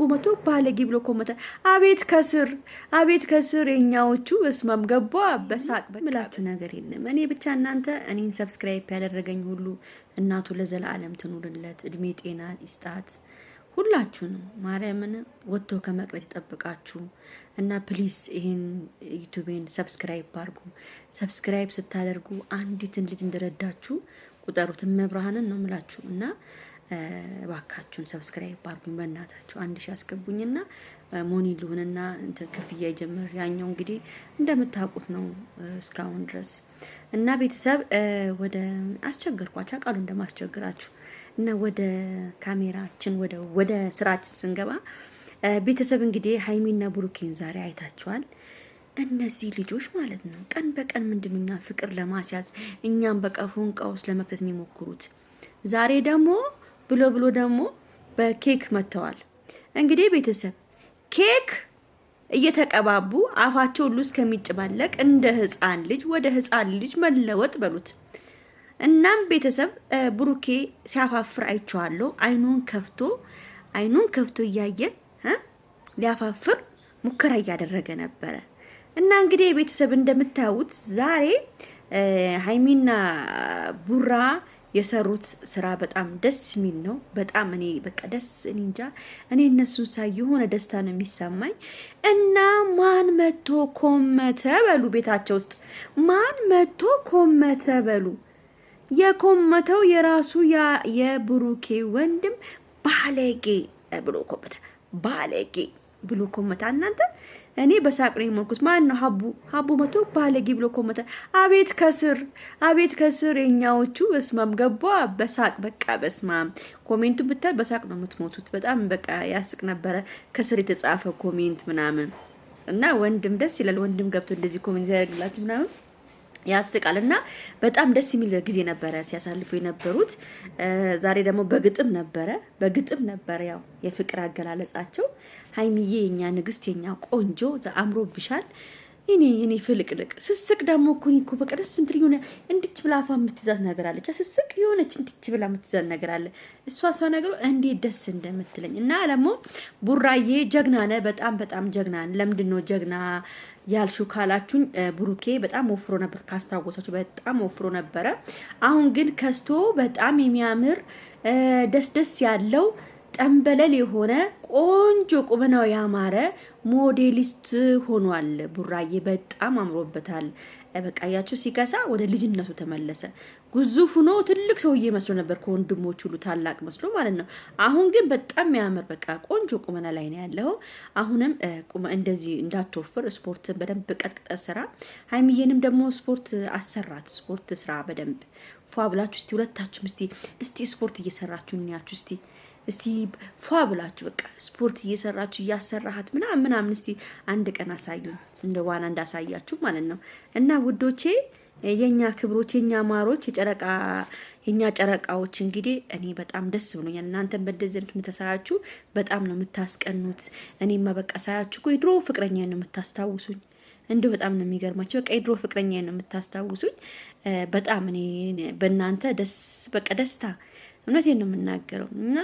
መቶ ባለጌ ብሎ ኮመተ። አቤት ከስር የኛዎቹ በስማም ገባ በሳቅ በምላችሁ ነገር የለም። እኔ ብቻ እናንተ እኔን ሰብስክራይብ ያደረገኝ ሁሉ እናቱ ለዘላለም ትኑርለት፣ እድሜ ጤና ይስጣት። ሁላችሁንም ማርያምን ወጥቶ ከመቅረት ይጠብቃችሁ እና ፕሊስ ይሄን ዩቲዩብን ሰብስክራይብ አድርጉ። ሰብስክራይብ ስታደርጉ አንዲትን ልጅ እንደረዳችሁ ቁጠሩት። መብርሃንን ነው የምላችሁ እና ባካችሁን ሰብስክራይብ አድርጉኝ በእናታችሁ 1000 አስገቡኝና ሞኒ ልሁንና እንትን ክፍያ ይጀምር። ያኛው እንግዲህ እንደምታውቁት ነው እስካሁን ድረስ እና ቤተሰብ ወደ አስቸገርኳችሁ ቃሉ እንደማስቸግራችሁ እና ወደ ካሜራችን ወደ ስራችን ስንገባ ቤተሰብ እንግዲህ ሃይሚና ብሩኬን ዛሬ አይታችኋል። እነዚህ ልጆች ማለት ነው ቀን በቀን ምንድነኛ ፍቅር ለማስያዝ እኛም በቀፉን ቀውስ ለመክተት የሚሞክሩት ዛሬ ደግሞ ብሎ ደግሞ በኬክ መተዋል። እንግዲህ ቤተሰብ ኬክ እየተቀባቡ አፋቸው ሁሉ እስከሚጨማለቅ እንደ ህፃን ልጅ ወደ ህፃን ልጅ መለወጥ በሉት። እናም ቤተሰብ ብሩኬ ሲያፋፍር አይቼዋለሁ። አይኑን ከፍቶ እያየ ሊያፋፍር ሙከራ እያደረገ ነበረ። እና እንግዲህ ቤተሰብ እንደምታዩት ዛሬ ሃይሚና ቡራ የሰሩት ስራ በጣም ደስ የሚል ነው። በጣም እኔ በቃ ደስ እንጃ እኔ እነሱን ሳይ የሆነ ደስታ ነው የሚሰማኝ። እና ማን መቶ ኮመተ በሉ ቤታቸው ውስጥ ማን መቶ ኮመተ በሉ። የኮመተው የራሱ የብሩኬ ወንድም ባለጌ ብሎ ኮመተ። ባለጌ ብሎ ኮመተ። እናንተ እኔ በሳቅ ነው የሞልኩት። ማን ነው ሀቡ መቶ ባለጌ ብሎ ኮመተ። አቤት ከስር የኛዎቹ በስማም ገባ በሳቅ በቃ በስማም። ኮሜንቱ ብታይ በሳቅ ነው የምትሞቱት። በጣም በቃ ያስቅ ነበረ ከስር የተጻፈ ኮሜንት ምናምን እና ወንድም ደስ ይላል። ወንድም ገብቶ እንደዚህ ኮሜንት ያደርግላችሁ ምናምን ያስቃልና በጣም ደስ የሚል ጊዜ ነበረ ሲያሳልፉ የነበሩት። ዛሬ ደግሞ በግጥም ነበረ ያው የፍቅር አገላለጻቸው። ሃይሚዬ የኛ ንግስት የኛ ቆንጆ አምሮብሻል። እኔ ፍልቅልቅ ስስቅ ደግሞ እኮ በቃ ደስ እንትን የሆነ እንድች ብላ አፋ የምትይዛት ነገር አለች። ስስቅ የሆነች እንድች ብላ የምትይዛት ነገር አለ። እሷ ነገሩ እንዴት ደስ እንደምትለኝ እና ደግሞ ቡራዬ ጀግና ነህ፣ በጣም ጀግና ነህ። ለምንድን ነው ጀግና ያልሹ ካላችሁኝ ብሩኬ በጣም ወፍሮ ነበር ካስታወሳችሁ፣ በጣም ወፍሮ ነበረ። አሁን ግን ከስቶ በጣም የሚያምር ደስ ያለው ጠንበለል የሆነ ቆንጆ ቁመናው ያማረ ሞዴሊስት ሆኗል። ቡራዬ በጣም አምሮበታል። በቃ ያችሁ ሲከሳ ወደ ልጅነቱ ተመለሰ። ግዙፍ ሆኖ ትልቅ ሰውዬ መስሎ ነበር፣ ከወንድሞቹ ሁሉ ታላቅ መስሎ ማለት ነው። አሁን ግን በጣም ያምር በቃ ቆንጆ ቁመና ላይ ነው ያለው። አሁንም እንደዚህ እንዳትወፍር ስፖርትን በደንብ ቀጥቅጠ ስራ። ሃይሚዬንም ደግሞ ስፖርት አሰራት። ስፖርት ስራ በደንብ ፏ ብላችሁ እስቲ ሁለታችሁም እስቲ ስፖርት እየሰራችሁ እንያችሁ እስቲ ፏ ብላችሁ በቃ ስፖርት እየሰራችሁ እያሰራሃት ምናምን እስቲ አንድ ቀን አሳዩን፣ እንደ ዋና እንዳሳያችሁ ማለት ነው። እና ውዶቼ የኛ ክብሮች የኛ ማሮች የኛ ጨረቃዎች እንግዲህ እኔ በጣም ደስ ብሎኛል። እናንተም በደዚህ እንድትሳያችሁ በጣም ነው የምታስቀኑት። እኔማ በቃ ሳያችሁ እኮ የድሮ ፍቅረኛ ነው የምታስታውሱኝ። እንደው በጣም ነው የሚገርማችሁ። በቃ የድሮ ፍቅረኛ ነው የምታስታውሱኝ። በጣም እኔ በእናንተ ደስታ እውነቴን ነው የምናገረው። እና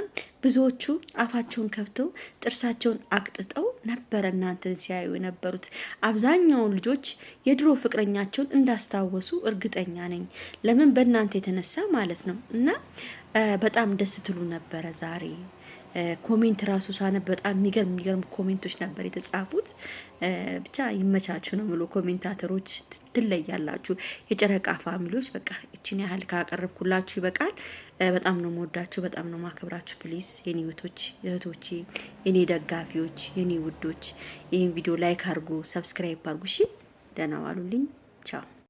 ብዙዎቹ አፋቸውን ከፍተው ጥርሳቸውን አቅጥጠው ነበረ እናንተን ሲያዩ የነበሩት። አብዛኛውን ልጆች የድሮ ፍቅረኛቸውን እንዳስታወሱ እርግጠኛ ነኝ። ለምን በእናንተ የተነሳ ማለት ነው። እና በጣም ደስ ትሉ ነበረ ዛሬ። ኮሜንት ራሱ ሳነብ በጣም የሚገርም ኮሜንቶች ነበር የተጻፉት። ብቻ ይመቻችሁ ነው ብሎ ኮሜንታተሮች ትለያላችሁ። የጨረቃ ፋሚሊዎች በቃ እቺን ያህል ካቀረብኩላችሁ ይበቃል። በጣም ነው የምወዳችሁ፣ በጣም ነው ማከብራችሁ። ፕሊዝ የኔ እህቶቼ፣ የኔ ደጋፊዎች፣ የኔ ውዶች ይሄን ቪዲዮ ላይክ አድርጉ፣ ሰብስክራይብ አድርጉ። እሺ ደህና ዋሉልኝ። ቻው